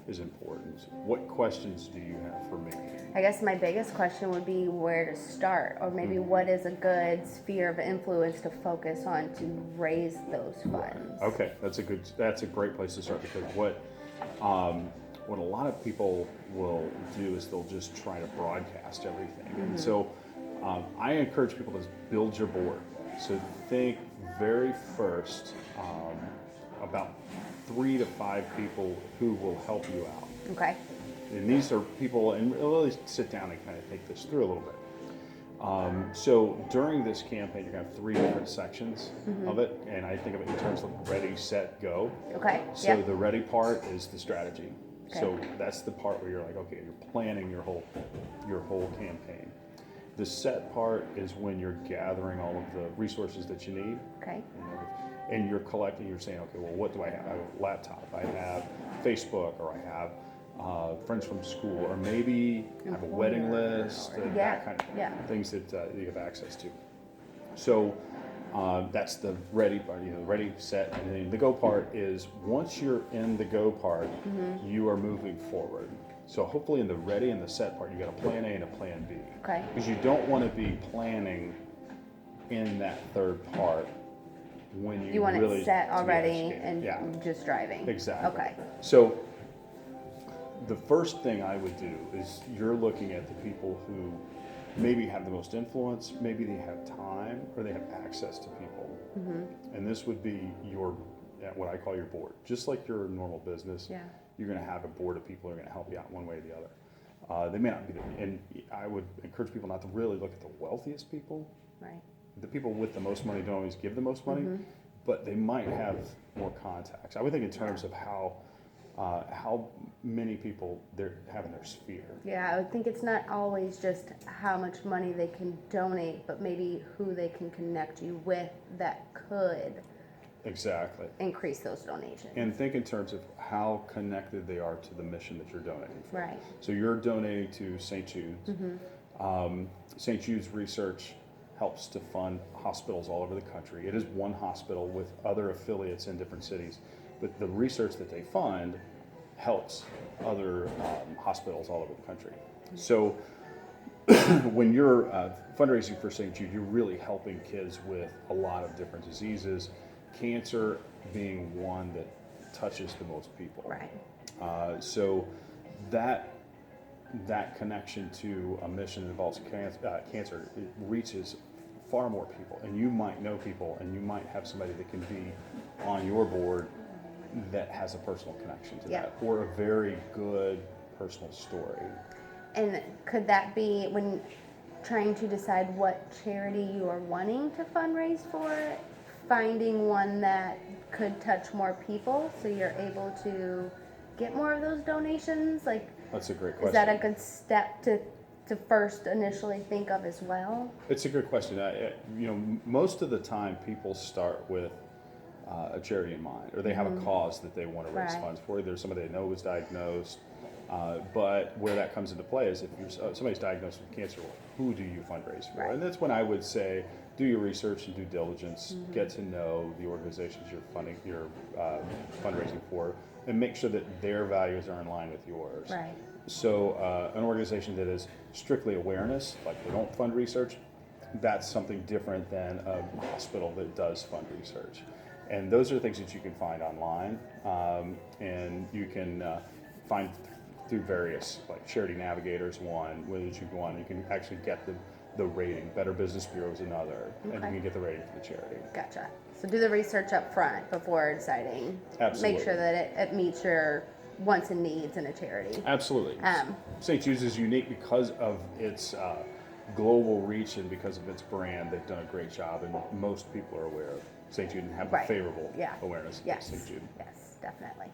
is important. What questions do you have for me? I guess my biggest question would be where to start, or maybe what is a good sphere of influence to focus on to raise those funds. Okay, that's a great place to start, because what a lot of people will do is they'll just try to broadcast everything. And so I encourage people to build your board. So think very first about 3 to 5 people who will help you out. Okay. And these are people, and really sit down and kind of think this through a little bit. So during this campaign, you're going to have 3 different sections of it, and I think of it in terms of ready, set, go. Okay. So the ready part is the strategy. Okay. So that's the part where you're like, okay, you're planning your whole campaign. The set part is when you're gathering all of the resources that you need. Okay. And you're collecting, you're saying, okay, well, what do I have? I have a laptop, I have Facebook, or I have friends from school, or maybe I have a wedding list, that kind of things that you have access to. So that's the ready part, ready, set, and then the go part is once you're in the go part, you are moving forward. So hopefully in the ready and the set part, you got a plan A and a plan B. Okay. Because you don't want to be planning in that third part when you want really it set already execute. and just driving. Exactly. Okay. So the first thing I would do is you're looking at the people who maybe have the most influence, maybe they have time, or they have access to people. And this would be what I call your board. Just like your normal business, you're going to have a board of people who are going to help you out one way or the other. They may not be and I would encourage people not to really look at the wealthiest people. Right. The people with the most money don't always give the most money, but they might have more contacts. I would think in terms of how many people they have in their sphere. Yeah, I would think it's not always just how much money they can donate, but maybe who they can connect you with that could Exactly. increase those donations. And think in terms of how connected they are to the mission that you're donating for. Right. So you're donating to St. Jude's. St. Jude's research helps to fund hospitals all over the country. It is one hospital with other affiliates in different cities, but the research that they fund helps other hospitals all over the country. So when you're fundraising for St. Jude, you're really helping kids with a lot of different diseases, cancer being one that touches the most people. Right. So that connection to a mission that involves cancer, it reaches far more people, and you might know people, and you might have somebody that can be on your board that has a personal connection to that, or a very good personal story. And could that be when trying to decide what charity you are wanting to fundraise for, finding one that could touch more people so you're able to get more of those donations? Like, that's a great question. Is that a good step to first initially think of as well? It's a good question. Most of the time people start with a charity in mind, or they have a cause that they want to raise funds for. There's somebody they know was diagnosed, but where that comes into play is if somebody's diagnosed with cancer, who do you fundraise for? Right. And that's when I would say do your research and due diligence, get to know the organizations you're fundraising for, and make sure that their values are in line with yours. Right. So an organization that is strictly awareness, like they don't fund research, that's something different than a hospital that does fund research. And those are things that you can find online, and you can find through various, like Charity Navigator's one, which you go on, you can actually get the rating. Better Business Bureau is another, and you can get the rating for the charity. Gotcha. So do the research up front before deciding. Absolutely. Make sure that it meets your wants and needs in a charity. Absolutely. St. Jude's is unique because of its global reach and because of its brand. They've done a great job, and most people are aware of St. Jude and have a favorable awareness of St. Jude. Yes, definitely.